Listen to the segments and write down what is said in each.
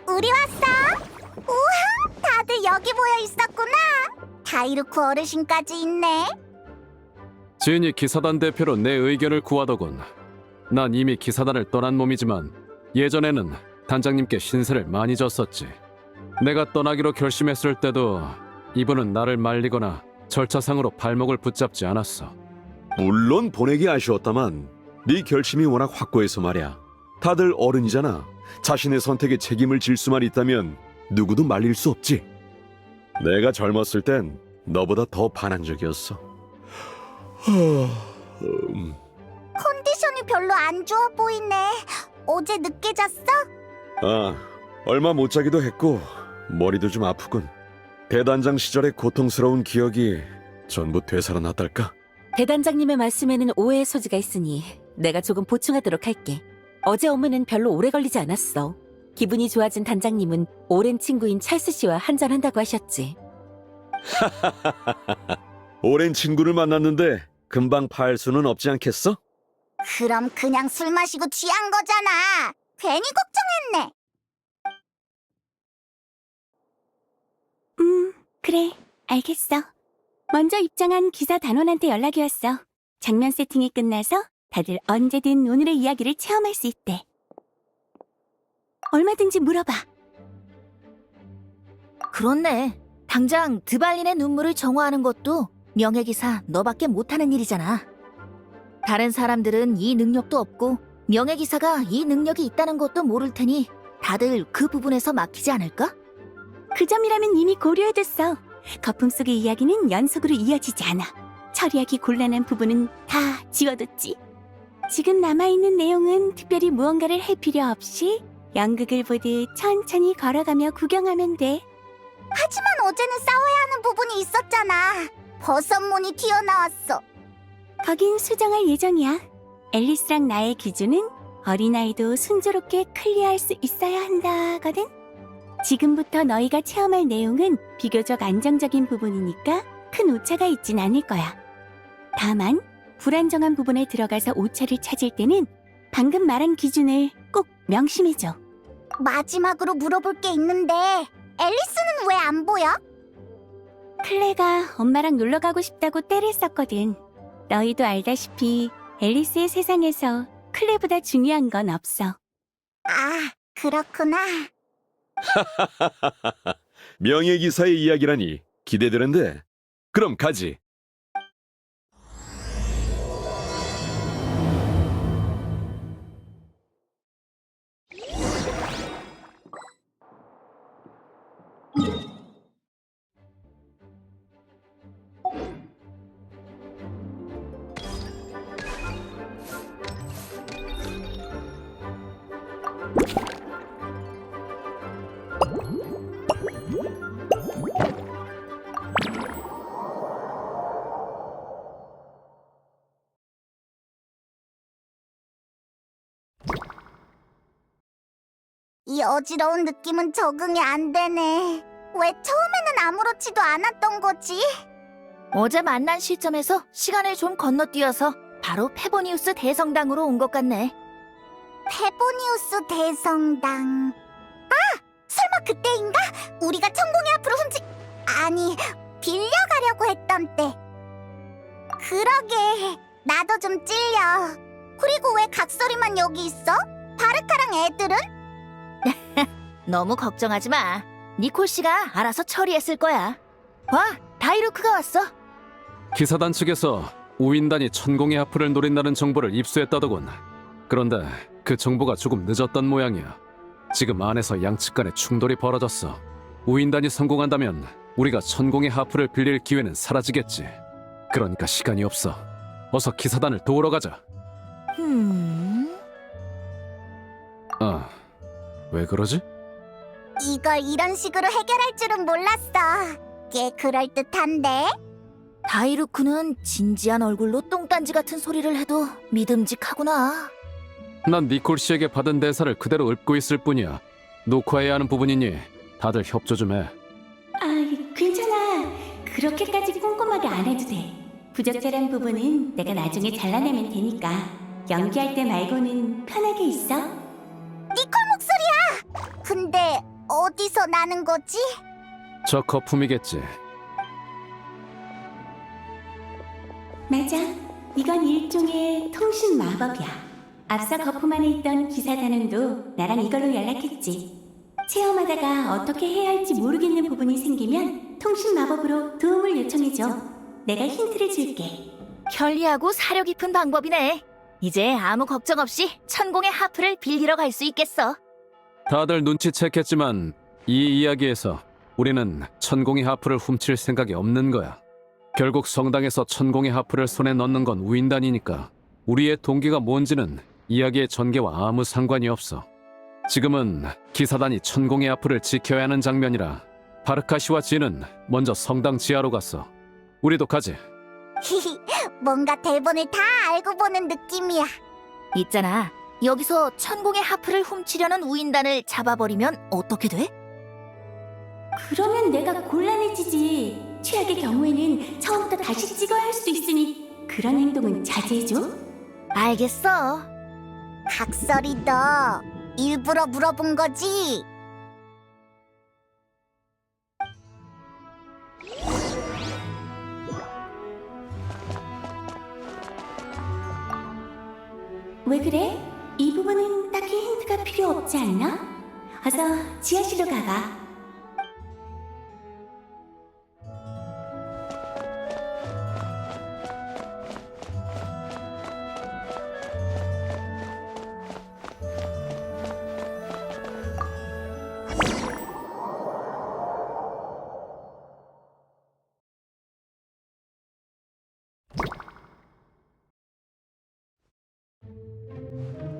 우리 왔어? 우와, 다들 여기 모여 있었구나. 다이루크 어르신까지 있네. 지인이 기사단 대표로 내 의견을 구하더군. 난 이미 기사단을 떠난 몸이지만 예전에는 단장님께 신세를 많이 졌었지. 내가 떠나기로 결심했을 때도 이분은 나를 말리거나 절차상으로 발목을 붙잡지 않았어. 물론 보내기 아쉬웠다만 네 결심이 워낙 확고해서 말이야. 다들 어른이잖아. 자신의 선택에 책임을 질 수만 있다면 누구도 말릴 수 없지. 내가 젊었을 땐 너보다 더 반항적이었어. 컨디션이 별로 안 좋아 보이네. 어제 늦게 잤어? 얼마 못 자기도 했고 머리도 좀 아프군. 대단장 시절의 고통스러운 기억이 전부 되살아났달까? 대단장님의 말씀에는 오해의 소지가 있으니 내가 조금 보충하도록 할게. 어제 업무는 별로 오래 걸리지 않았어. 기분이 좋아진 단장님은 오랜 친구인 찰스 씨와 한잔한다고 하셨지. 오랜 친구를 만났는데 금방 파할 수는 없지 않겠어? 그럼 그냥 술 마시고 취한 거잖아. 괜히 걱정했네. 그래, 알겠어. 먼저 입장한 기사 단원한테 연락이 왔어. 장면 세팅이 끝나서 다들 언제든 오늘의 이야기를 체험할 수 있대. 얼마든지 물어봐. 그렇네. 당장 드발린의 눈물을 정화하는 것도 명예기사 너밖에 못하는 일이잖아. 다른 사람들은 이 능력도 없고 명예기사가 이 능력이 있다는 것도 모를 테니 다들 그 부분에서 막히지 않을까? 그 점이라면 이미 고려해뒀어. 거품 속의 이야기는 연속으로 이어지지 않아. 처리하기 곤란한 부분은 다 지워뒀지. 지금 남아있는 내용은 특별히 무언가를 할 필요 없이 연극을 보듯 천천히 걸어가며 구경하면 돼. 하지만 어제는 싸워야 하는 부분이 있었잖아. 버섯몬이 튀어나왔어. 거긴 수정할 예정이야. 앨리스랑 나의 기준은 어린아이도 순조롭게 클리어할 수 있어야 한다거든. 지금부터 너희가 체험할 내용은 비교적 안정적인 부분이니까 큰 오차가 있진 않을 거야. 다만 불안정한 부분에 들어가서 오차를 찾을 때는 방금 말한 기준을 꼭 명심해줘. 마지막으로 물어볼 게 있는데 앨리스는 왜 안 보여? 클레가 엄마랑 놀러 가고 싶다고 떼를 썼거든. 너희도 알다시피 앨리스의 세상에서 클레보다 중요한 건 없어. 아, 그렇구나. 명예기사의 이야기라니 기대되는데. 그럼 가지. 이 어지러운 느낌은 적응이 안 되네. 왜 처음에는 아무렇지도 않았던 거지? 어제 만난 시점에서 시간을 좀 건너뛰어서 바로 페보니우스 대성당으로 온 것 같네. 페보니우스 대성당. 아! 설마 그때인가? 우리가 천공의 앞으로 아니, 빌려가려고 했던 때. 그러게, 나도 좀 찔려. 그리고 왜 각설이만 여기 있어? 바르카랑 애들은? 너무 걱정하지 마. 니콜 씨가 알아서 처리했을 거야. 와, 다이루크가 왔어. 기사단 측에서 우인단이 천공의 하프를 노린다는 정보를 입수했다더군. 그런데 그 정보가 조금 늦었던 모양이야. 지금 안에서 양측 간에 충돌이 벌어졌어. 우인단이 성공한다면 우리가 천공의 하프를 빌릴 기회는 사라지겠지. 그러니까 시간이 없어. 어서 기사단을 도우러 가자. 아, 왜 그러지? 이걸 이런 식으로 해결할 줄은 몰랐어. 꽤 그럴듯한데? 다이루크는 진지한 얼굴로 똥딴지 같은 소리를 해도 믿음직하구나. 난 니콜 씨에게 받은 대사를 그대로 읊고 있을 뿐이야. 녹화해야 하는 부분이니 다들 협조 좀 해. 아, 괜찮아. 그렇게까지 꼼꼼하게 안 해도 돼. 부적절한 부분은 내가 나중에 잘라내면 되니까. 연기할 때 말고는 편하게 있어. 니콜 목소리야! 근데 어디서 나는 거지? 저 거품이겠지. 맞아. 이건 일종의 통신 마법이야. 앞서 거품 안에 있던 기사단원도 나랑 이걸로 연락했지. 체험하다가 어떻게 해야 할지 모르겠는 부분이 생기면 통신 마법으로 도움을 요청해줘. 내가 힌트를 줄게. 편리하고 사려 깊은 방법이네. 이제 아무 걱정 없이 천공의 하프를 빌리러 갈 수 있겠어. 다들 눈치챘겠지만 이 이야기에서 우리는 천공의 하프를 훔칠 생각이 없는 거야. 결국 성당에서 천공의 하프를 손에 넣는 건 우인단이니까 우리의 동기가 뭔지는 이야기의 전개와 아무 상관이 없어. 지금은 기사단이 천공의 하프를 지켜야 하는 장면이라 바르카시와 진은 먼저 성당 지하로 갔어. 우리도 가지. 뭔가 대본을 다 알고 보는 느낌이야. 있잖아. 여기서 천공의 하프를 훔치려는 우인단을 잡아버리면 어떻게 돼? 그러면 내가 곤란해지지. 최악의 경우에는 처음부터 다시 찍어야 할 수도 있으니 그런 행동은 자제해줘. 알겠어. 각설이 너 일부러 물어본 거지? 왜 그래? 이 부분은 딱히 힌트가 필요 없지 않나? 어서 지하실로 가봐.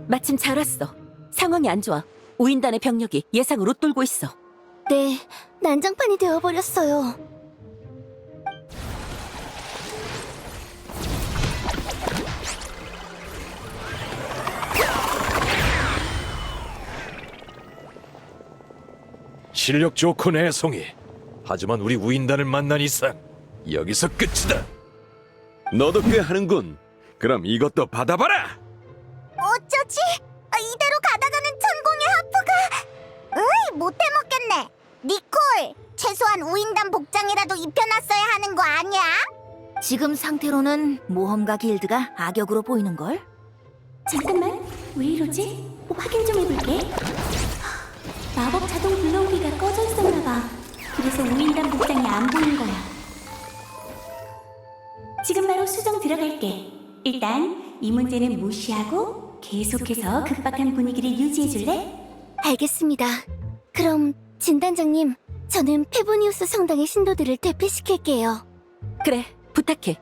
마침 잘 왔어. 상황이 안 좋아. 우인단의 병력이 예상을 웃돌고 있어. 네, 난장판이 되어버렸어요. 실력 좋군 해송이. 하지만 우리 우인단을 만난 이상 여기서 끝이다. 너도 꽤 하는군. 그럼 이것도 받아봐라. 어쩌지? 이대로 가다가는 천공의 하프가... 으이, 못해 먹겠네. 니콜, 최소한 우인단 복장이라도 입혀놨어야 하는 거 아니야? 지금 상태로는 모험가 길드가 악역으로 보이는걸? 잠깐만, 왜 이러지? 확인 좀 해볼게. 마법 자동 불러오기가 꺼져 있었나봐. 그래서 우인단 복장이 안 보이는 거야. 지금 바로 수정 들어갈게. 일단 이 문제는 무시하고 계속해서 급박한 분위기를 유지해줄래? 알겠습니다. 그럼 진단장님, 저는 페보니우스 성당의 신도들을 대피시킬게요. 그래, 부탁해.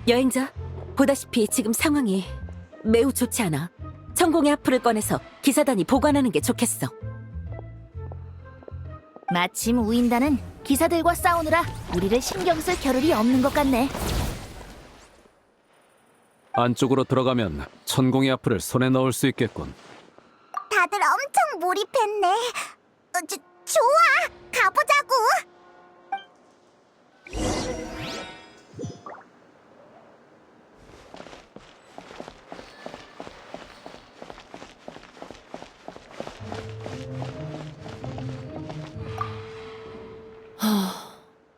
여행자, 보다시피 지금 상황이 매우 좋지 않아. 천공의 하프를 꺼내서 기사단이 보관하는 게 좋겠어. 마침 우인단은 기사들과 싸우느라 우리를 신경 쓸 겨를이 없는 것 같네. 안쪽으로 들어가면 천공의 하프를 손에 넣을 수 있겠군. 다들 엄청 몰입했네. 좋아, 가보자고.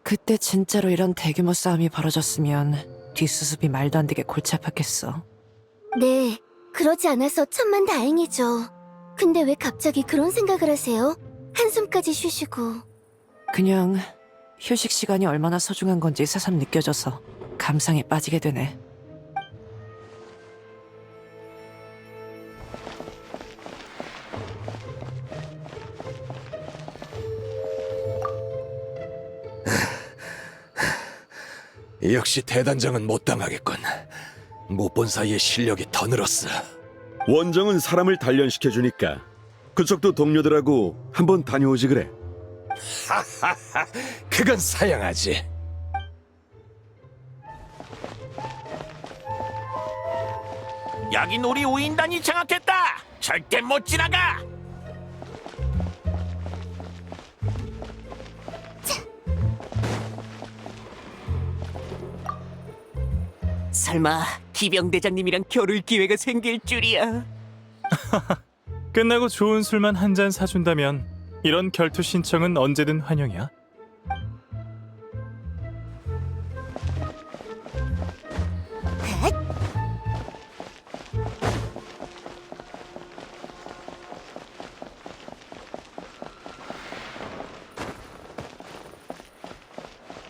그때 진짜로 이런 대규모 싸움이 벌어졌으면 뒷수습이 말도 안 되게 골치 아팠겠어. 네, 그러지 않아서 천만 다행이죠. 근데 왜 갑자기 그런 생각을 하세요? 한숨까지 쉬시고. 그냥 휴식 시간이 얼마나 소중한 건지 새삼 느껴져서 감상에 빠지게 되네. 역시 대단장은 못 당하겠군. 못 본 사이에 실력이 더 늘었어. 원정은 사람을 단련시켜주니까 그쪽도 동료들하고 한번 다녀오지 그래. 그건 사양하지. 여긴 우리 우인단이 장악했다. 절대 못 지나가. 설마 기병대장님이랑 겨룰 기회가 생길 줄이야. 끝나고 좋은 술만 한 잔 사준다면 이런 결투 신청은 언제든 환영이야.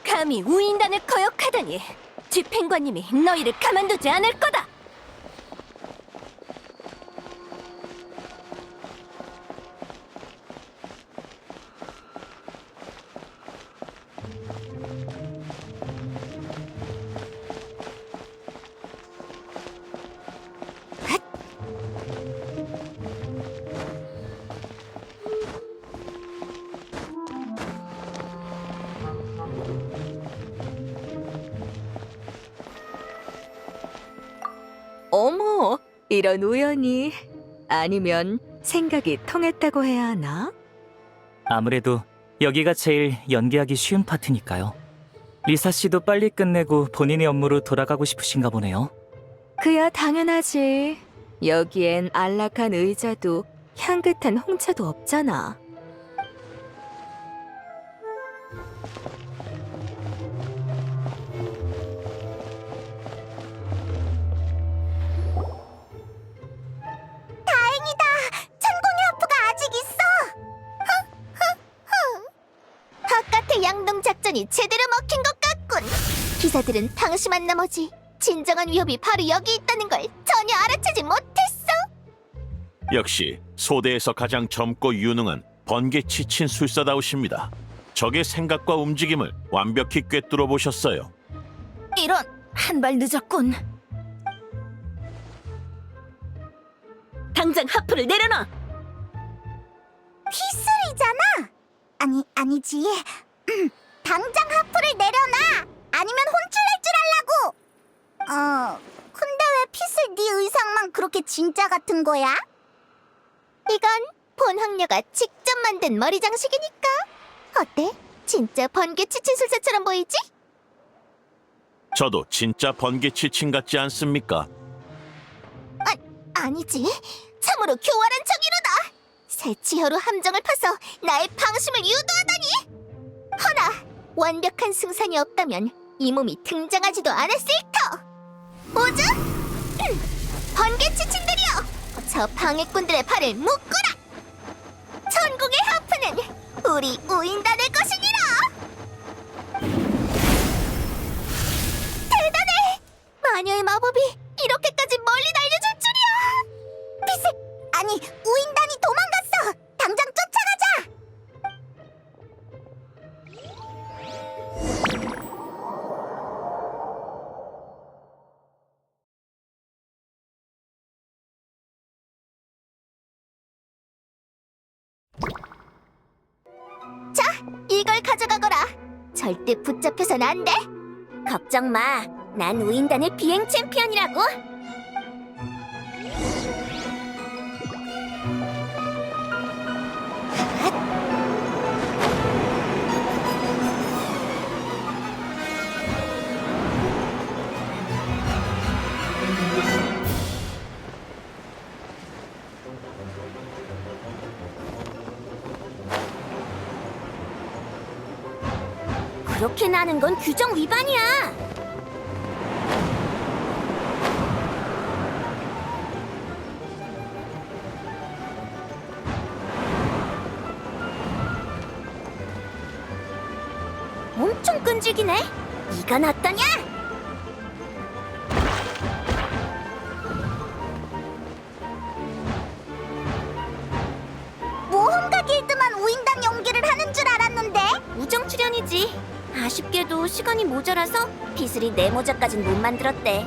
감히 우인단을 거역하다니 집행관님이 너희를 가만두지 않을 거다. 어머, 이런 우연이. 아니면 생각이 통했다고 해야 하나? 아무래도 여기가 제일 연기하기 쉬운 파트니까요. 리사 씨도 빨리 끝내고 본인의 업무로 돌아가고 싶으신가 보네요. 그야 당연하지. 여기엔 안락한 의자도 향긋한 홍차도 없잖아. 천공의 하프가 아직 있어. 바깥의 양동 작전이 제대로 먹힌 것 같군. 기사들은 방심한 나머지 진정한 위협이 바로 여기 있다는 걸 전혀 알아채지 못했어. 역시 소대에서 가장 젊고 유능한 번개치친 술사다우십니다. 적의 생각과 움직임을 완벽히 꿰뚫어 보셨어요. 이런, 한 발 늦었군. 당장 하프를 내려놔! 피슬이잖아. 아니지. 당장 하프를 내려놔. 아니면 혼쭐낼 줄 알라고. 근데 왜 피슬 네 의상만 그렇게 진짜 같은 거야? 이건 본학녀가 직접 만든 머리 장식이니까. 어때? 진짜 번개 치친 술사처럼 보이지? 저도 진짜 번개치친 같지 않습니까? 아니지. 참으로 교활한 척이로다. 새 치혀로 함정을 파서 나의 방심을 유도하다니. 허나 완벽한 승산이 없다면 이 몸이 등장하지도 않았을 터. 오즈? 번개 치친들이여, 저 방해꾼들의 발을 묶어라. 천국의 하프는 우리 우인단의 것이니라. 대단해. 마녀의 마법이 이렇게까지 멀리 날려줄 줄이야. 피슬, 아니 우인단이 도망갔어. 당장 쫓아가자. 자, 이걸 가져가거라. 절대 붙잡혀선 안 돼. 걱정 마. 난 우인단의 비행 챔피언이라고. 그렇게 나는 건 규정 위반이야. 엄청 끈질기네. 이가 낫다냐? 모험가 길드만 우인단 연기를 하는 줄 알았는데. 우정 출연이지. 아쉽게도 시간이 모자라서 피슬이 내 모자까진 못 만들었대.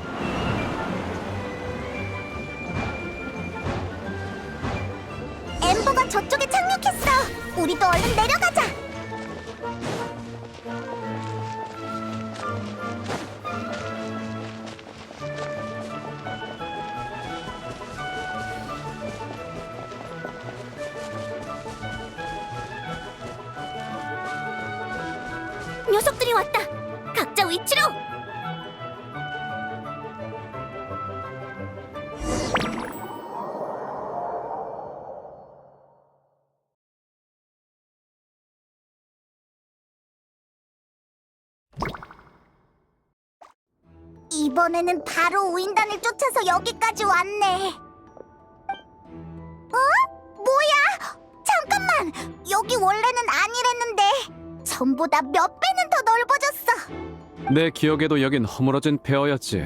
엠버가 저쪽에 착륙했어. 우리도 얼른 내려가자. 녀석들이 왔다. 각자 위치로. 이번에는 바로 우인단을 쫓아서 여기까지 왔네. 어? 뭐야? 잠깐만! 여기 원래는 아니랬는데 전보다 몇 배는 더 넓어졌어. 내 기억에도 여긴 허물어진 폐허였지.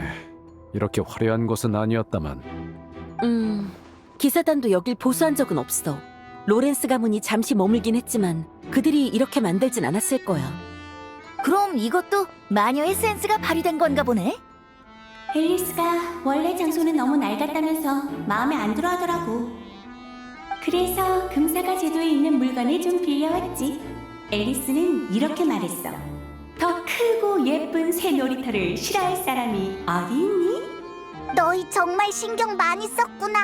이렇게 화려한 곳은 아니었다만. 기사단도 여길 보수한 적은 없어. 로렌스 가문이 잠시 머물긴 했지만 그들이 이렇게 만들진 않았을 거야. 그럼 이것도 마녀의 센스가 발휘된 건가 보네? 앨리스가 원래 장소는 너무 낡았다면서 마음에 안 들어 하더라고. 그래서 금사가 제도에 있는 물건을 좀 빌려왔지. 앨리스는 이렇게 말했어. 더 크고 예쁜 새 놀이터를 싫어할 사람이 어디 있니? 너희 정말 신경 많이 썼구나.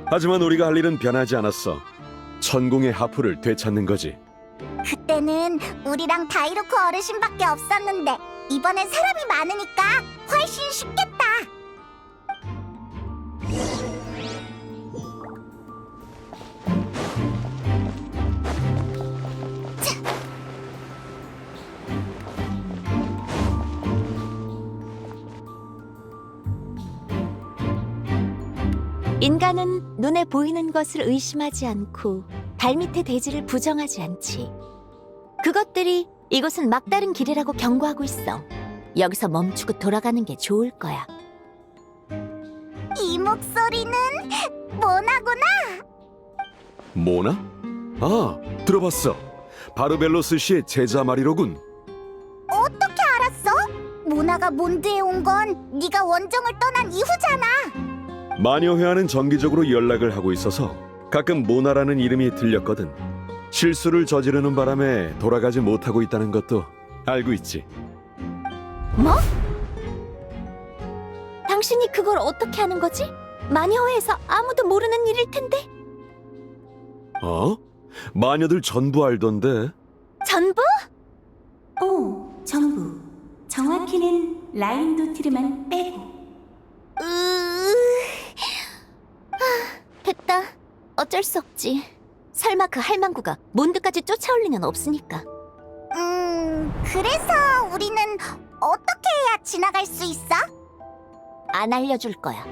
하지만 우리가 할 일은 변하지 않았어. 천공의 하프를 되찾는 거지. 그때는 우리랑 다이로크 어르신밖에 없었는데 이번엔 사람이 많으니까 훨씬 쉽겠다. 인간은 눈에 보이는 것을 의심하지 않고 발밑의 대지를 부정하지 않지. 그것들이 이곳은 막다른 길이라고 경고하고 있어. 여기서 멈추고 돌아가는 게 좋을 거야. 이 목소리는 모나구나. 모나? 아, 들어봤어. 바르벨로스 씨의 제자 말이로군. 어떻게 알았어? 모나가 몬드에 온 건 네가 원정을 떠난 이후잖아. 마녀회와는 정기적으로 연락을 하고 있어서 가끔 모나라는 이름이 들렸거든. 실수를 저지르는 바람에 돌아가지 못하고 있다는 것도 알고 있지. 뭐? 당신이 그걸 어떻게 하는 거지? 마녀회에서 아무도 모르는 일일 텐데. 어? 마녀들 전부 알던데. 전부? 전부. 정확히는 라인도티르만 빼고. 됐다. 어쩔 수 없지. 설마 그 할망구가 몬드까지 쫓아올 리는 없으니까. 그래서 우리는 어떻게 해야 지나갈 수 있어? 안 알려줄 거야.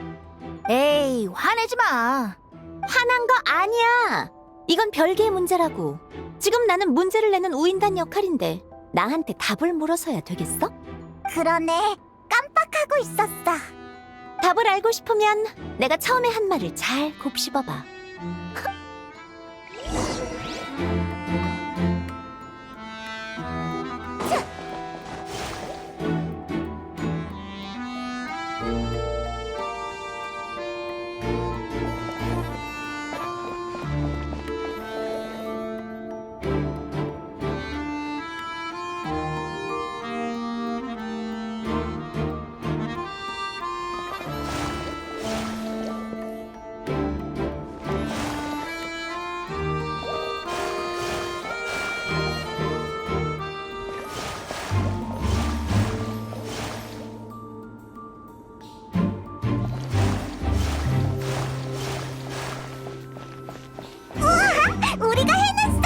에이, 화내지 마. 화난 거 아니야. 이건 별개의 문제라고. 지금 나는 문제를 내는 우인단 역할인데 나한테 답을 물어서야 되겠어? 그러네. 깜빡하고 있었어. 답을 알고 싶으면 내가 처음에 한 말을 잘 곱씹어봐. 우리가 해냈어!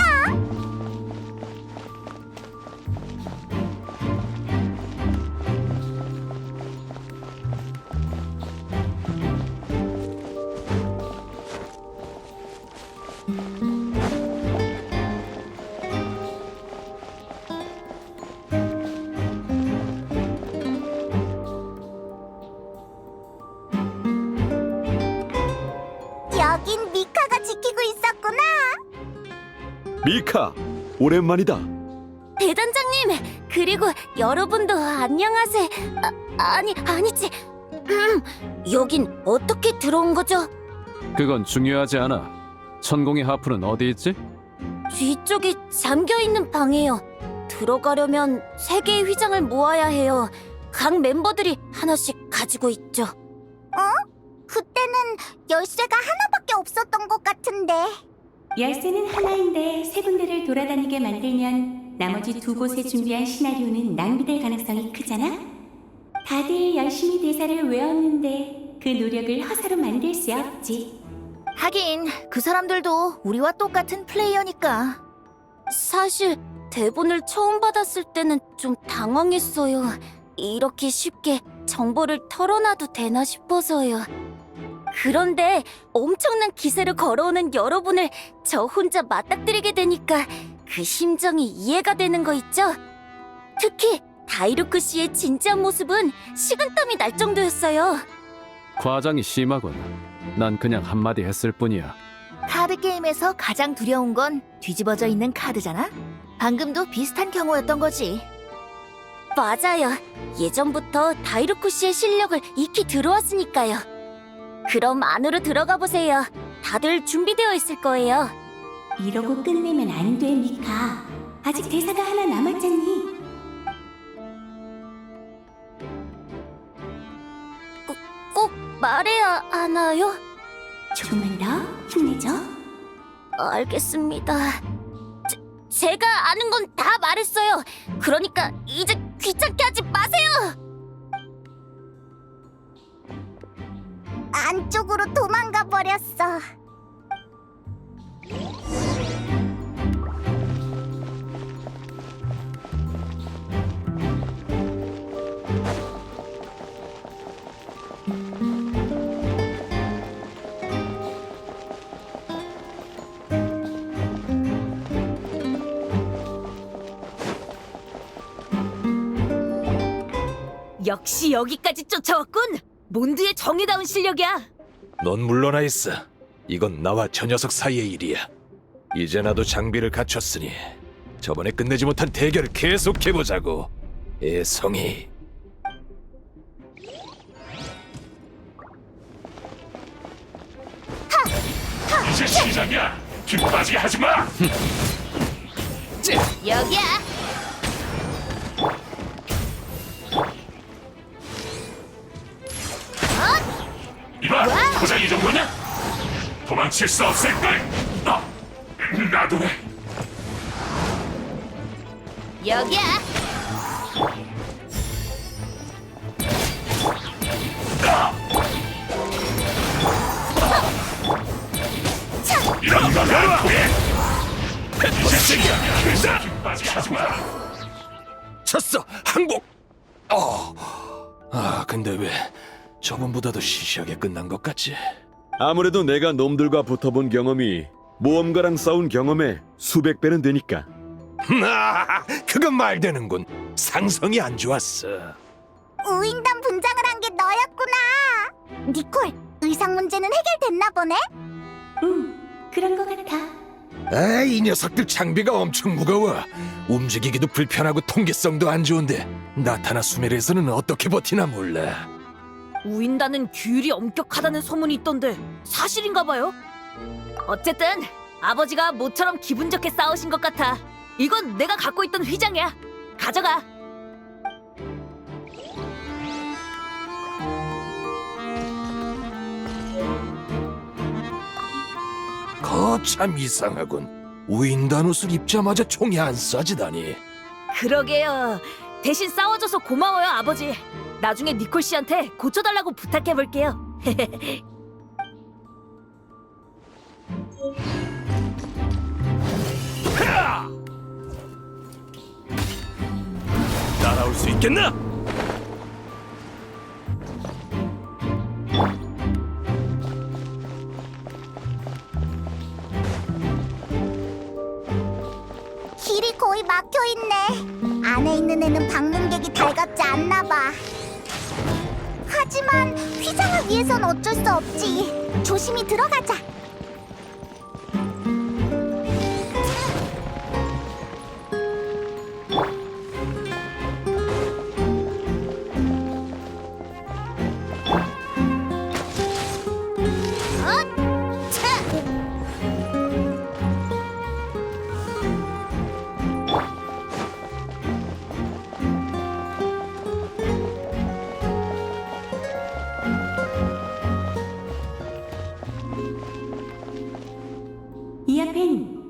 여긴 미카가 지키고 있었구나. 미카, 오랜만이다. 대단장님, 그리고 여러분도 안녕하세요. 아니지. 여긴 어떻게 들어온 거죠? 그건 중요하지 않아. 천공의 하프는 어디 있지? 뒤쪽이 잠겨있는 방이에요. 들어가려면 3개의 휘장을 모아야 해요. 각 멤버들이 하나씩 가지고 있죠. 그때는 열쇠가 하나밖에 없었던 것 같은데. 열쇠는 하나인데 세 군데를 돌아다니게 만들면 나머지 2곳에 준비한 시나리오는 낭비될 가능성이 크잖아? 다들 열심히 대사를 외웠는데 그 노력을 허사로 만들 수 없지. 하긴 그 사람들도 우리와 똑같은 플레이어니까. 사실 대본을 처음 받았을 때는 좀 당황했어요. 이렇게 쉽게 정보를 털어놔도 되나 싶어서요. 그런데 엄청난 기세로 걸어오는 여러분을 저 혼자 맞닥뜨리게 되니까 그 심정이 이해가 되는 거 있죠? 특히 다이루크 씨의 진지한 모습은 식은땀이 날 정도였어요. 과장이 심하군. 난 그냥 한마디 했을 뿐이야. 카드 게임에서 가장 두려운 건 뒤집어져 있는 카드잖아? 방금도 비슷한 경우였던 거지. 맞아요. 예전부터 다이루크 씨의 실력을 익히 들어왔으니까요. 그럼 안으로 들어가 보세요. 다들 준비되어 있을 거예요. 이러고 끝내면 안 돼, 미카. 아직 대사가 하나 남았잖니. 꼭 말해야 하나요? 조금만 더 힘내줘. 알겠습니다. 제가 아는 건 다 말했어요. 그러니까 이제 귀찮게 하지 마세요. 안쪽으로 도망가 버렸어. 역시 여기까지 쫓아왔군. 몬드의 정의다운 실력이야. 넌 물러나 있어. 이건 나와 저 녀석 사이의 일이야. 이제 나도 장비를 갖췄으니 저번에 끝내지 못한 대결을 계속해보자고. 애송이. 이제 시작이야. 기분 빠지게 하지 마. 여기야. 이봐, 고작 이 정도냐? 도망칠 수 없을걸. 나도 해. 여기야. 이런 건 안 돼. 이제 시작이야. 기분 빠지게 하지 마. 쳤어! 항복! 근데 왜 저번보다도 시시하게 끝난 것 같지? 아무래도 내가 놈들과 붙어본 경험이 모험가랑 싸운 경험에 수백 배는 되니까. 그건 말되는군. 상성이 안 좋았어. 우인단 분장을 한 게 너였구나. 니콜, 의상 문제는 해결됐나 보네? 그런 것 같아. 이 녀석들 장비가 엄청 무거워. 움직이기도 불편하고 통기성도 안 좋은데 나타나 수메르에서는 어떻게 버티나 몰라. 우인단은 규율이 엄격하다는 소문이 있던데 사실인가 봐요? 어쨌든 아버지가 모처럼 기분 좋게 싸우신 것 같아. 이건 내가 갖고 있던 휘장이야. 가져가. 거참 이상하군. 우인단 옷을 입자마자 총이 안 쏴지다니. 그러게요. 대신 싸워줘서 고마워요, 아버지. 나중에 니콜 씨한테 고쳐달라고 부탁해볼게요. 따라올 수 있겠나? 길이 거의 막혀있네. 안에 있는 애는 방문객이 달갑지 않나 봐. 하지만 휘장을 위해선 어쩔 수 없지. 조심히 들어가자.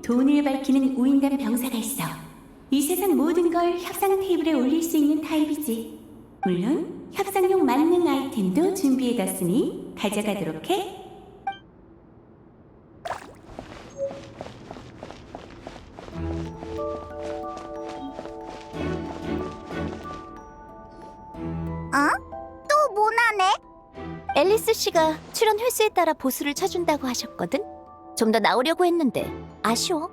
돈을 밝히는 우인단 병사가 있어. 이 세상 모든 걸 협상 테이블에 올릴 수 있는 타입이지. 물론 협상용 만능 아이템도 준비해뒀으니 가져가도록 해. 또 모나네? 앨리스 씨가 출연 횟수에 따라 보수를 쳐준다고 하셨거든? 좀 더 나오려고 했는데 아쉬워.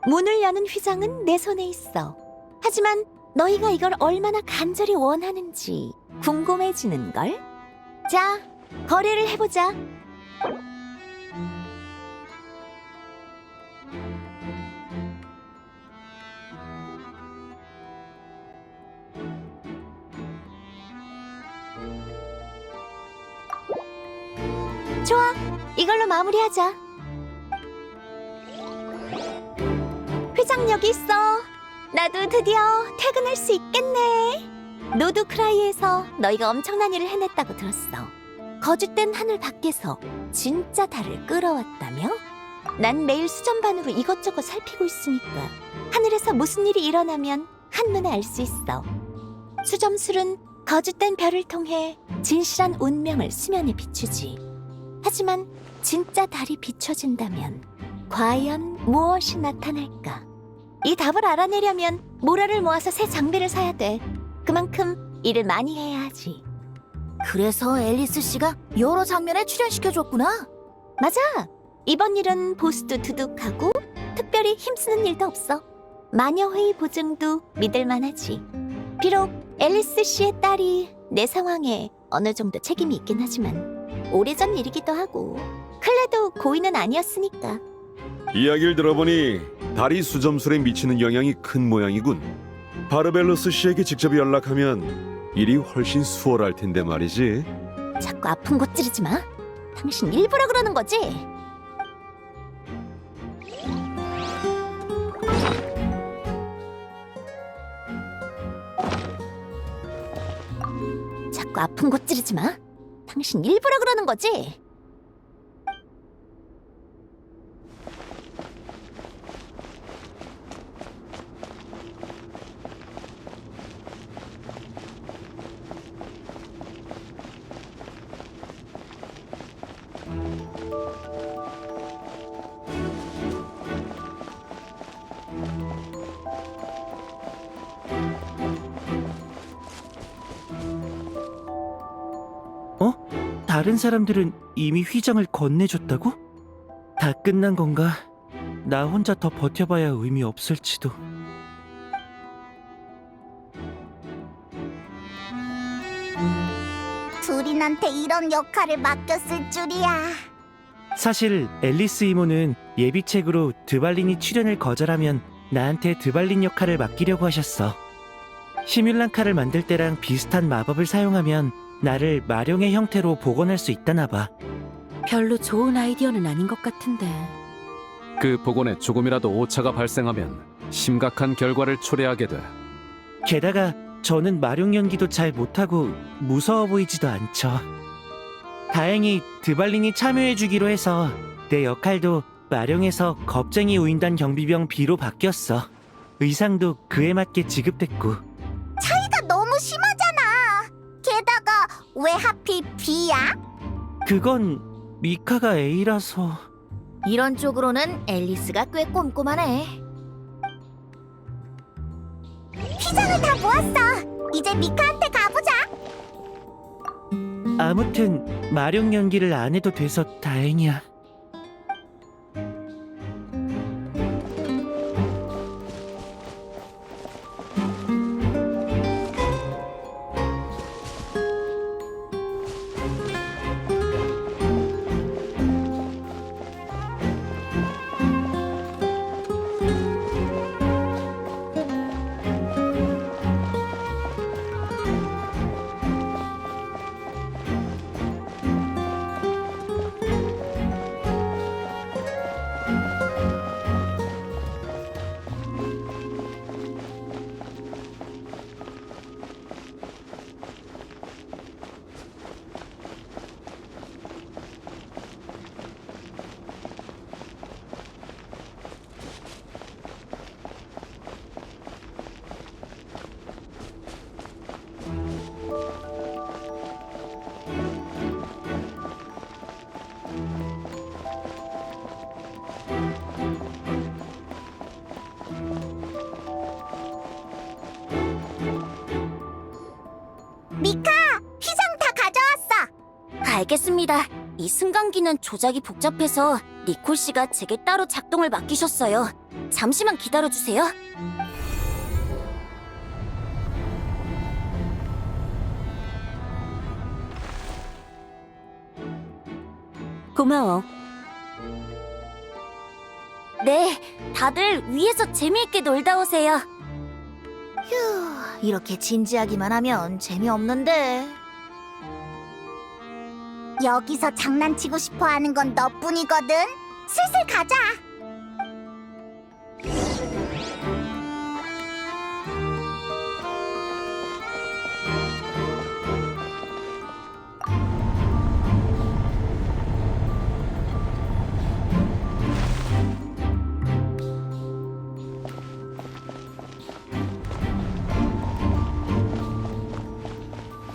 문을 여는 휘장은 내 손에 있어. 하지만 너희가 이걸 얼마나 간절히 원하는지 궁금해지는걸? 자, 거래를 해보자. 좋아, 이걸로 마무리하자. 회장 여기 있어. 나도 드디어 퇴근할 수 있겠네. 노드크라이에서 너희가 엄청난 일을 해냈다고 들었어. 거짓된 하늘 밖에서 진짜 달을 끌어왔다며? 난 매일 수전반으로 이것저것 살피고 있으니까 하늘에서 무슨 일이 일어나면 한눈에 알 수 있어. 수점술은 거짓된 별을 통해 진실한 운명을 수면에 비추지. 하지만 진짜 달이 비춰진다면 과연 무엇이 나타날까? 이 답을 알아내려면 모라를 모아서 새 장비를 사야 돼. 그만큼 일을 많이 해야 하지. 그래서 앨리스 씨가 여러 장면에 출연시켜줬구나. 맞아. 이번 일은 보수도 두둑하고 특별히 힘쓰는 일도 없어. 마녀회의 보증도 믿을만하지. 비록 앨리스 씨의 딸이 내 상황에 어느 정도 책임이 있긴 하지만 오래전 일이기도 하고 클레도 고인은 아니었으니까. 이야기를 들어보니 달이 수점술에 미치는 영향이 큰 모양이군. 바르벨로스 씨에게 직접 연락하면 일이 훨씬 수월할 텐데 말이지. 자꾸 아픈 곳 찌르지 마. 당신 일부러 그러는 거지? 자꾸 아픈 곳 찌르지 마. 당신 일부러 그러는 거지? 다른 사람들은 이미 휘장을 건네줬다고? 다 끝난 건가? 나 혼자 더 버텨봐야 의미 없을지도. 둘인한테 이런 역할을 맡겼을 줄이야. 사실 앨리스 이모는 예비책으로 드발린이 출연을 거절하면 나한테 드발린 역할을 맡기려고 하셨어. 시뮬란카를 만들 때랑 비슷한 마법을 사용하면 나를 마룡의 형태로 복원할 수 있다나 봐. 별로 좋은 아이디어는 아닌 것 같은데. 그 복원에 조금이라도 오차가 발생하면 심각한 결과를 초래하게 돼. 게다가 저는 마룡 연기도 잘 못하고 무서워 보이지도 않죠. 다행히 드발린이 참여해주기로 해서 내 역할도 마룡에서 겁쟁이 우인단 경비병 B로 바뀌었어. 의상도 그에 맞게 지급됐고. 차이가 너무 심하잖아. 게다가 왜 하필 B야? 그건 미카가 A라서. 이런 쪽으로는 앨리스가 꽤 꼼꼼하네. 휘장을 다 모았어. 이제 미카한테 가보자. 아무튼 마룡 연기를 안 해도 돼서 다행이야. 알겠습니다. 이 승강기는 조작이 복잡해서 니콜 씨가 제게 따로 작동을 맡기셨어요. 잠시만 기다려주세요. 고마워. 네, 다들 위에서 재미있게 놀다 오세요. 휴, 이렇게 진지하기만 하면 재미없는데. 여기서 장난치고 싶어 하는 건 너뿐이거든. 슬슬 가자.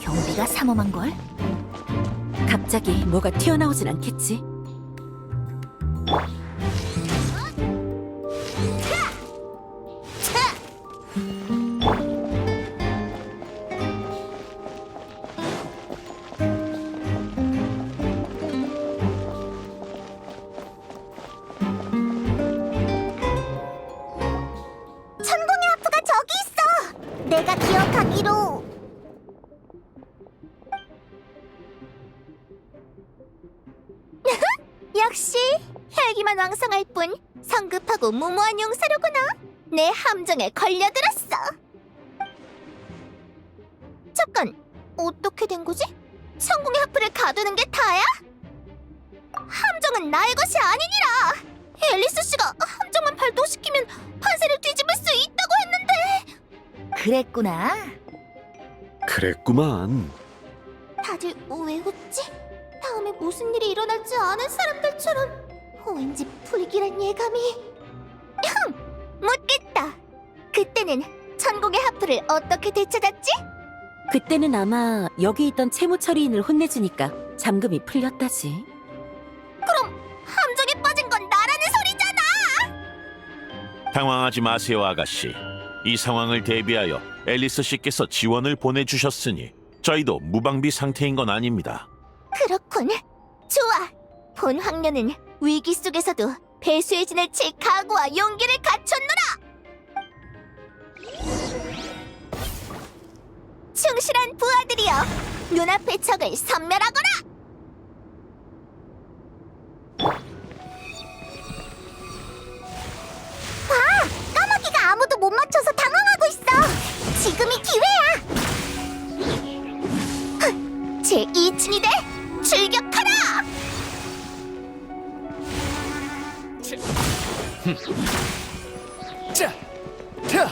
경비가 삼엄한걸? 갑자기 뭐가 튀어나오진 않겠지? 천공의 하프가 저기 있어. 내가 기억하기로. 역시 혈기만 왕성할 뿐 성급하고 무모한 용사로구나. 내 함정에 걸려들었어. 잠깐, 어떻게 된 거지? 천공의 하프를 가두는 게 다야? 함정은 나의 것이 아니니라. 앨리스 씨가 함정만 발동시키면 판세를 뒤집을 수 있다고 했는데. 그랬구나. 그랬구만. 다들 왜 웃지? 다음에 무슨 일이 일어날지 아는 사람들처럼 왠지 불길한 예감이. 묻겠다. 그때는 천공의 하프를 어떻게 되찾았지? 그때는 아마 여기 있던 채무 처리인을 혼내주니까 잠금이 풀렸다지. 그럼 함정에 빠진 건 나라는 소리잖아. 당황하지 마세요, 아가씨. 이 상황을 대비하여 앨리스 씨께서 지원을 보내주셨으니 저희도 무방비 상태인 건 아닙니다. 그렇군. 좋아. 본 황녀는 위기 속에서도 배수의 진을 칠 각오와 용기를 갖췄노라. 충실한 부하들이여, 눈앞의 적을 섬멸하거라. 봐! 까마귀가 아무도 못 맞춰서 당황하고 있어. 지금이 기회야. 제2층이 돼 출격하라! 자, 자,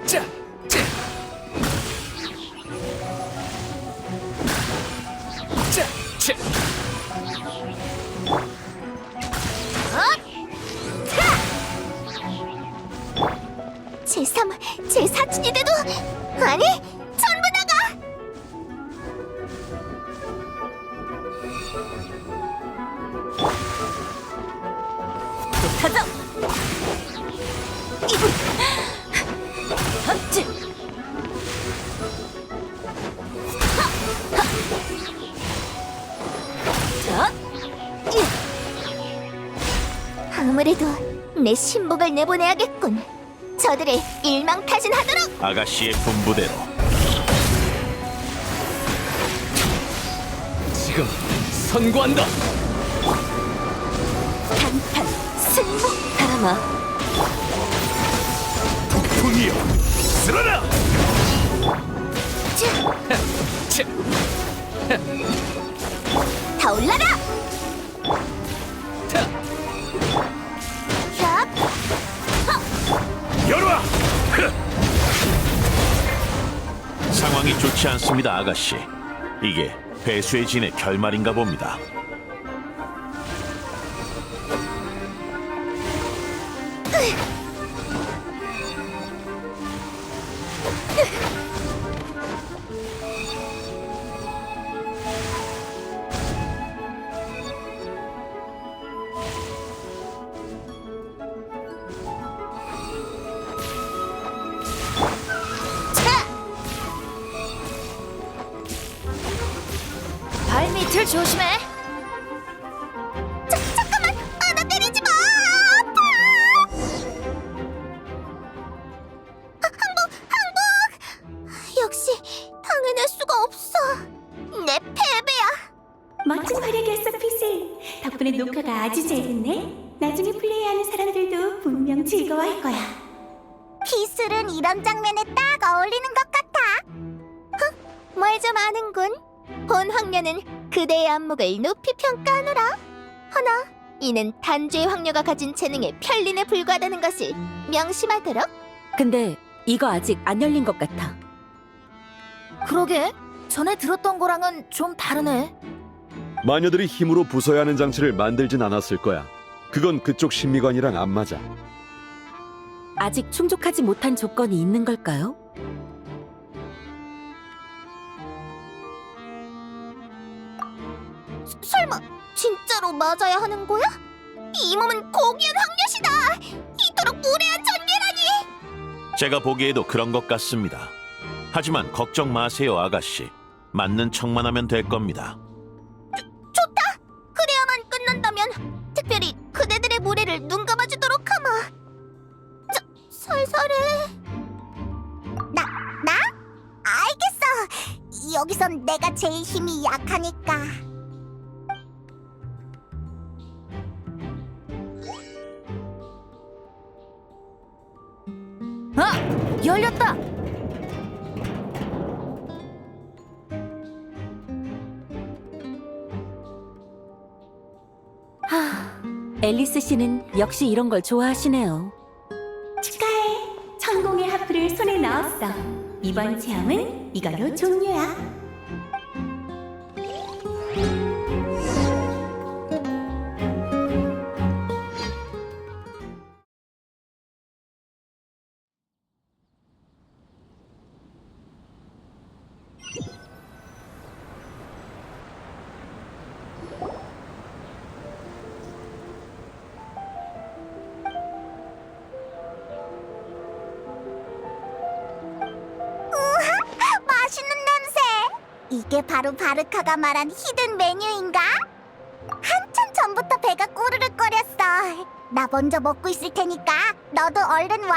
자, 자, 제3, 제4층이 돼도 아니, 전부 나가! 가자! 이분! 합치! 자! 아무래도 내 신복을 내보내야겠군. 저들을 일망타진하도록. 아가씨의 분부대로 지금 선고한다. 단판 승부! 사람아, 풍이여, 쓰러라! 타올라라! 협! 열어와! 상황이 좋지 않습니다, 아가씨. 이게 배수의 진의 결말인가 봅니다. 조심해. 잠깐만! 나 때리지 마! 항복! 역시 당해낼 수가 없어. 내 패배야. 멋진 활약이었어, 피슬. 덕분에 녹화가 아주 잘 됐네. 나중에 플레이하는 사람들도 분명 즐거워할 거야. 피슬은 이런 장면에 딱 어울리는 것 같아. 뭘 좀 아는군. 본 황녀는 그대의 안목을 높이 평가하노라. 허나 이는 단주의 황녀가 가진 재능에 편린에 불과하다는 것을 명심하도록. 근데 이거 아직 안 열린 것 같아. 그러게. 전에 들었던 거랑은 좀 다르네. 마녀들이 힘으로 부숴야 하는 장치를 만들진 않았을 거야. 그건 그쪽 심리관이랑 안 맞아. 아직 충족하지 못한 조건이 있는 걸까요? 설마 진짜로 맞아야 하는 거야? 이 몸은 고귀한 황녀시다. 이토록 무례한 전개라니. 제가 보기에도 그런 것 같습니다. 하지만 걱정 마세요, 아가씨. 맞는 척만 하면 될 겁니다. 좋다. 그래야만 끝난다면 특별히 그대들의 무례를 눈감아주도록 하마. 살살해. 나? 알겠어. 여기선 내가 제일 힘이 약하니까. 열렸다. 앨리스 씨는 역시 이런 걸 좋아하시네요. 축하해. 천공의 하프를 손에 넣었어. 이번 체험은 이걸로 종료야. 맛있는 냄새. 이게 바로 바르카가 말한 히든 메뉴인가? 한참 전부터 배가 꼬르륵거렸어. 나 먼저 먹고 있을 테니까 너도 얼른 와.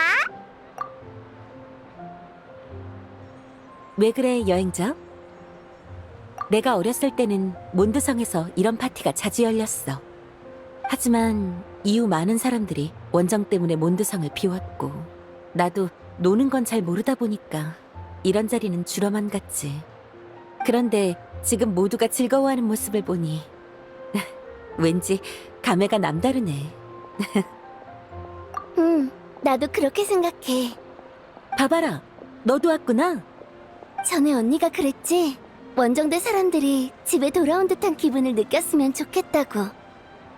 왜 그래, 여행자? 내가 어렸을 때는 몬드성에서 이런 파티가 자주 열렸어. 하지만 이후 많은 사람들이 원정 때문에 몬드성을 비웠고 나도 노는 건 잘 모르다 보니까 이런 자리는 줄어만 갔지. 그런데 지금 모두가 즐거워하는 모습을 보니 왠지 감회가 남다르네. 나도 그렇게 생각해. 봐봐라, 너도 왔구나. 전에 언니가 그랬지? 원정대 사람들이 집에 돌아온 듯한 기분을 느꼈으면 좋겠다고.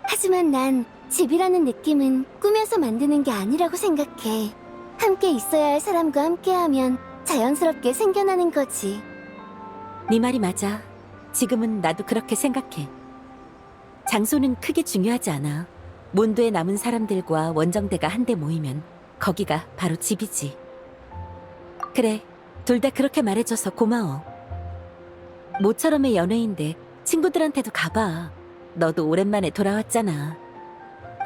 하지만 난 집이라는 느낌은 꾸며서 만드는 게 아니라고 생각해. 함께 있어야 할 사람과 함께하면 자연스럽게 생겨나는 거지. 네 말이 맞아. 지금은 나도 그렇게 생각해. 장소는 크게 중요하지 않아. 몬도에 남은 사람들과 원정대가 한데 모이면 거기가 바로 집이지. 그래, 둘 다 그렇게 말해줘서 고마워. 모처럼의 연회인데 친구들한테도 가봐. 너도 오랜만에 돌아왔잖아.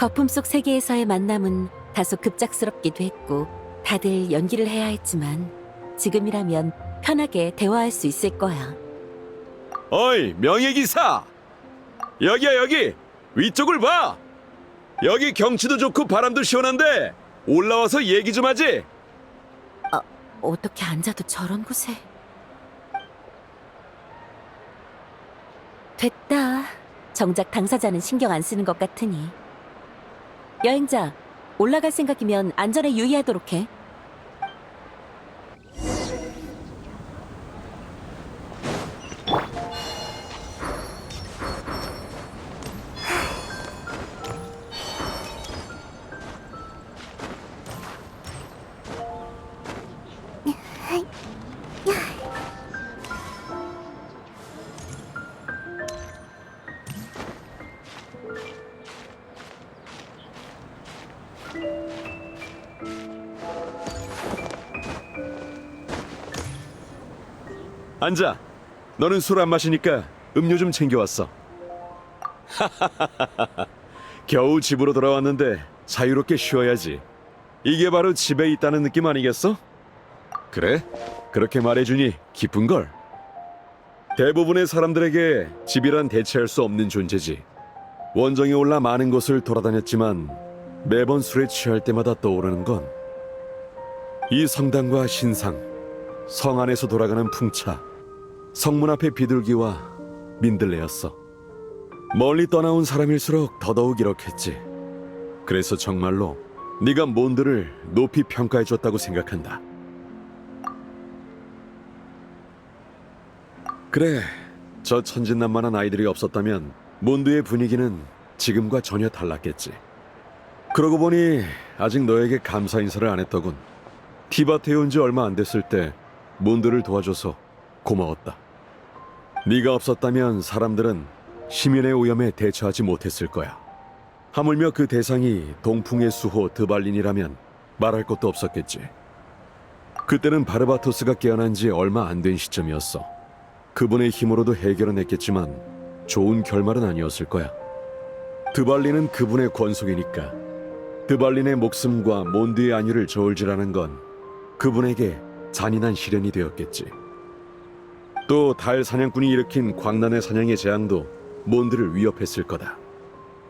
거품 속 세계에서의 만남은 다소 급작스럽기도 했고 다들 연기를 해야 했지만 지금이라면 편하게 대화할 수 있을 거야. 어이, 명예기사! 여기야, 여기! 위쪽을 봐! 여기 경치도 좋고 바람도 시원한데 올라와서 얘기 좀 하지? 어떻게 앉아도 저런 곳에... 됐다. 정작 당사자는 신경 안 쓰는 것 같으니. 여행자, 올라갈 생각이면 안전에 유의하도록 해. 앉아. 너는 술 안 마시니까 음료 좀 챙겨왔어. 겨우 집으로 돌아왔는데 자유롭게 쉬어야지. 이게 바로 집에 있다는 느낌 아니겠어? 그래? 그렇게 말해주니 기쁜걸. 대부분의 사람들에게 집이란 대체할 수 없는 존재지. 원정에 올라 많은 곳을 돌아다녔지만 매번 술에 취할 때마다 떠오르는 건 이 성당과 신상, 성 안에서 돌아가는 풍차, 성문 앞의 비둘기와 민들레였어. 멀리 떠나온 사람일수록 더더욱 이렇겠지. 그래서 정말로 네가 몬드를 높이 평가해줬다고 생각한다. 그래, 저 천진난만한 아이들이 없었다면 몬드의 분위기는 지금과 전혀 달랐겠지. 그러고 보니 아직 너에게 감사 인사를 안 했더군. 티바트에 온 지 얼마 안 됐을 때 몬드를 도와줘서 고마웠다. 네가 없었다면 사람들은 시민의 오염에 대처하지 못했을 거야. 하물며 그 대상이 동풍의 수호 드발린이라면 말할 것도 없었겠지. 그때는 바르바토스가 깨어난 지 얼마 안 된 시점이었어. 그분의 힘으로도 해결은 했겠지만 좋은 결말은 아니었을 거야. 드발린은 그분의 권속이니까. 드발린의 목숨과 몬드의 안위를 저울질하는 건 그분에게 잔인한 시련이 되었겠지. 또 달 사냥꾼이 일으킨 광란의 사냥의 재앙도 몬드를 위협했을 거다.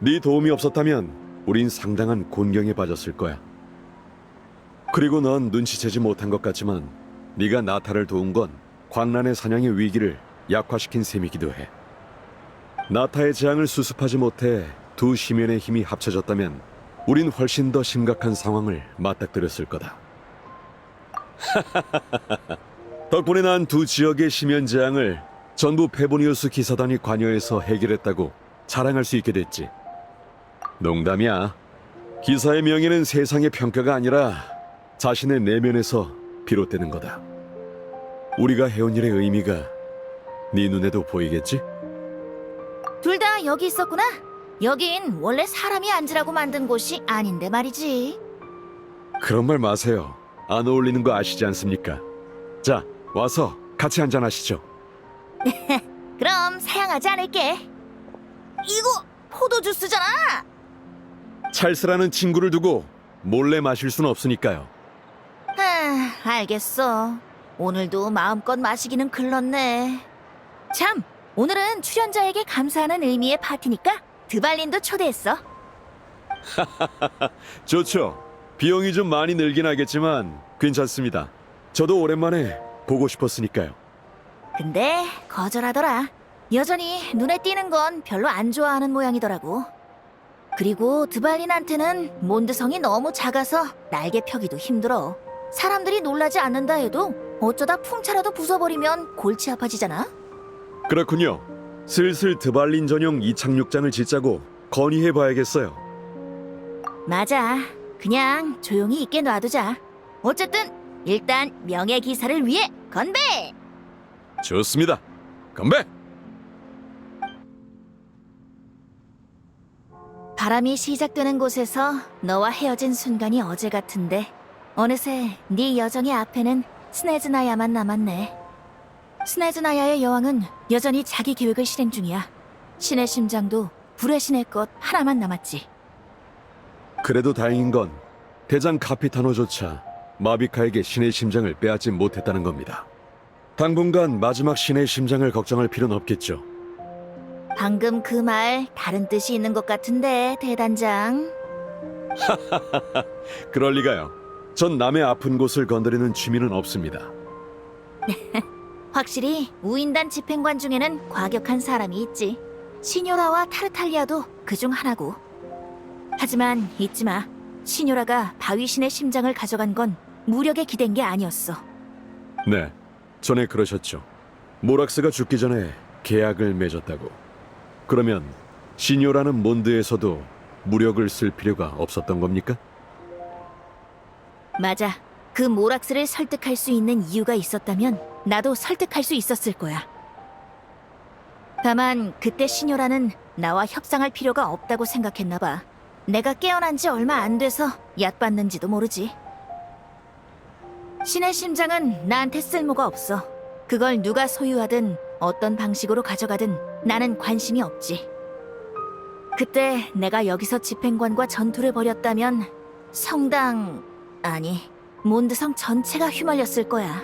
네 도움이 없었다면 우린 상당한 곤경에 빠졌을 거야. 그리고 넌 눈치채지 못한 것 같지만 네가 나타를 도운 건 광란의 사냥의 위기를 약화시킨 셈이기도 해. 나타의 재앙을 수습하지 못해 두 시면의 힘이 합쳐졌다면 우린 훨씬 더 심각한 상황을 맞닥뜨렸을 거다. 덕분에 난 두 지역의 심연 재앙을 전부 페보니우스 기사단이 관여해서 해결했다고 자랑할 수 있게 됐지. 농담이야. 기사의 명예는 세상의 평가가 아니라 자신의 내면에서 비롯되는 거다. 우리가 해온 일의 의미가 네 눈에도 보이겠지? 둘 다 여기 있었구나. 여긴 원래 사람이 앉으라고 만든 곳이 아닌데 말이지. 그런 말 마세요. 안 어울리는 거 아시지 않습니까? 자, 와서 같이 한잔하시죠. 그럼 사양하지 않을게. 이거 포도주스잖아. 찰스라는 친구를 두고 몰래 마실 순 없으니까요. 알겠어. 오늘도 마음껏 마시기는 글렀네. 참, 오늘은 출연자에게 감사하는 의미의 파티니까 드발린도 초대했어. 좋죠. 비용이 좀 많이 늘긴 하겠지만 괜찮습니다. 저도 오랜만에 보고 싶었으니까요. 근데 거절하더라. 여전히 눈에 띄는 건 별로 안 좋아하는 모양이더라고. 그리고 드발린한테는 몬드성이 너무 작아서 날개 펴기도 힘들어. 사람들이 놀라지 않는다 해도 어쩌다 풍차라도 부숴버리면 골치 아파지잖아. 그렇군요. 슬슬 드발린 전용 이착륙장을 짓자고 건의해봐야겠어요. 맞아. 그냥 조용히 있게 놔두자. 어쨌든 일단 명예기사를 위해 건배! 좋습니다. 건배! 바람이 시작되는 곳에서 너와 헤어진 순간이 어제 같은데 어느새 네 여정의 앞에는 스네즈나야만 남았네. 스네즈나야의 여왕은 여전히 자기 계획을 실행 중이야. 신의 심장도 불의 신의 것 하나만 남았지. 그래도 다행인 건 대장 카피타노조차 마비카에게 신의 심장을 빼앗지 못했다는 겁니다. 당분간 마지막 신의 심장을 걱정할 필요는 없겠죠. 방금 그 말 다른 뜻이 있는 것 같은데, 대단장. 그럴 리가요. 전 남의 아픈 곳을 건드리는 취미는 없습니다. 확실히 우인단 집행관 중에는 과격한 사람이 있지. 시뇨라와 타르탈리아도 그중 하나고. 하지만 잊지 마. 시뇨라가 바위신의 심장을 가져간 건 무력에 기댄 게 아니었어. 네, 전에 그러셨죠. 모락스가 죽기 전에 계약을 맺었다고. 그러면 시뇨라는 몬드에서도 무력을 쓸 필요가 없었던 겁니까? 맞아. 그 모락스를 설득할 수 있는 이유가 있었다면 나도 설득할 수 있었을 거야. 다만 그때 시뇨라는 나와 협상할 필요가 없다고 생각했나 봐. 내가 깨어난 지 얼마 안 돼서 얕봤는지도 모르지. 신의 심장은 나한테 쓸모가 없어. 그걸 누가 소유하든 어떤 방식으로 가져가든 나는 관심이 없지. 그때 내가 여기서 집행관과 전투를 벌였다면 성당, 아니, 몬드성 전체가 휘말렸을 거야.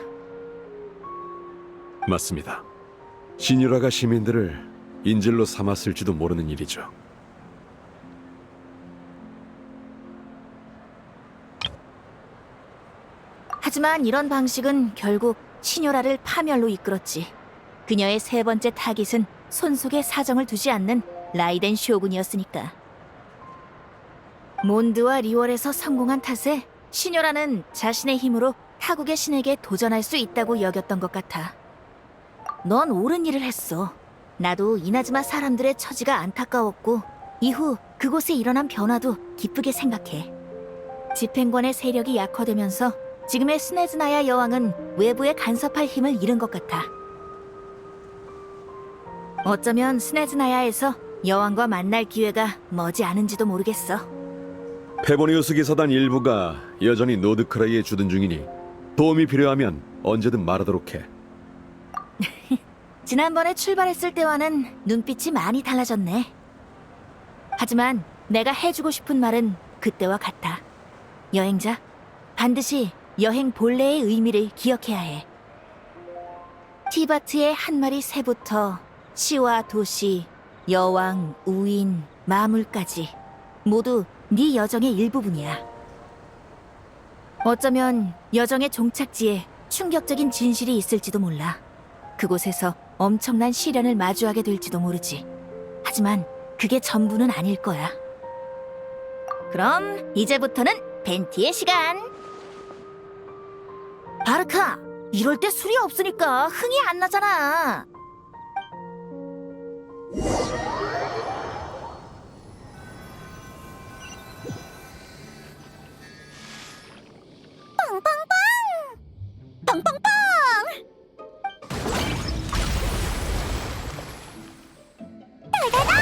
맞습니다. 시뉴라가 시민들을 인질로 삼았을지도 모르는 일이죠. 하지만 이런 방식은 결국 시뇨라를 파멸로 이끌었지. 그녀의 세 번째 타깃은 손속에 사정을 두지 않는 라이덴 쇼군이었으니까. 몬드와 리월에서 성공한 탓에 시뇨라는 자신의 힘으로 타국의 신에게 도전할 수 있다고 여겼던 것 같아. 넌 옳은 일을 했어. 나도 이나즈마 사람들의 처지가 안타까웠고 이후 그곳에 일어난 변화도 기쁘게 생각해. 집행관의 세력이 약화되면서 지금의 스네즈나야 여왕은 외부에 간섭할 힘을 잃은 것 같아. 어쩌면 스네즈나야에서 여왕과 만날 기회가 머지 않은지도 모르겠어. 페보니우스 기사단 일부가 여전히 노드크라이에 주둔 중이니 도움이 필요하면 언제든 말하도록 해. 지난번에 출발했을 때와는 눈빛이 많이 달라졌네. 하지만 내가 해주고 싶은 말은 그때와 같아. 여행자, 반드시 여행 본래의 의미를 기억해야 해. 티바트의 한 마리 새부터 시와 도시, 여왕, 우인, 마물까지 모두 네 여정의 일부분이야. 어쩌면 여정의 종착지에 충격적인 진실이 있을지도 몰라. 그곳에서 엄청난 시련을 마주하게 될지도 모르지. 하지만 그게 전부는 아닐 거야. 그럼 이제부터는 벤티의 시간. 바르카, 이럴 때 술이 없으니까 흥이 안 나잖아. 빵빵빵! 빵빵빵! 달달아!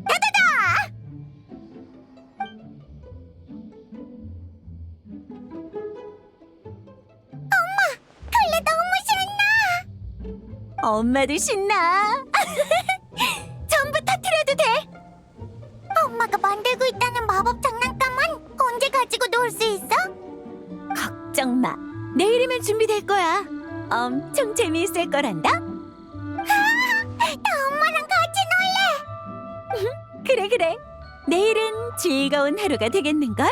다다다! 엄마, 클레 너무 신나! 엄마도 신나. 전부 터뜨려도 돼? 엄마가 만들고 있다는 마법 장난감은 언제 가지고 놀 수 있어? 걱정 마. 내일이면 준비될 거야. 엄청 재미있을 거란다. 나 엄마랑 같이 놀래! 그래. 내일은 즐거운 하루가 되겠는걸?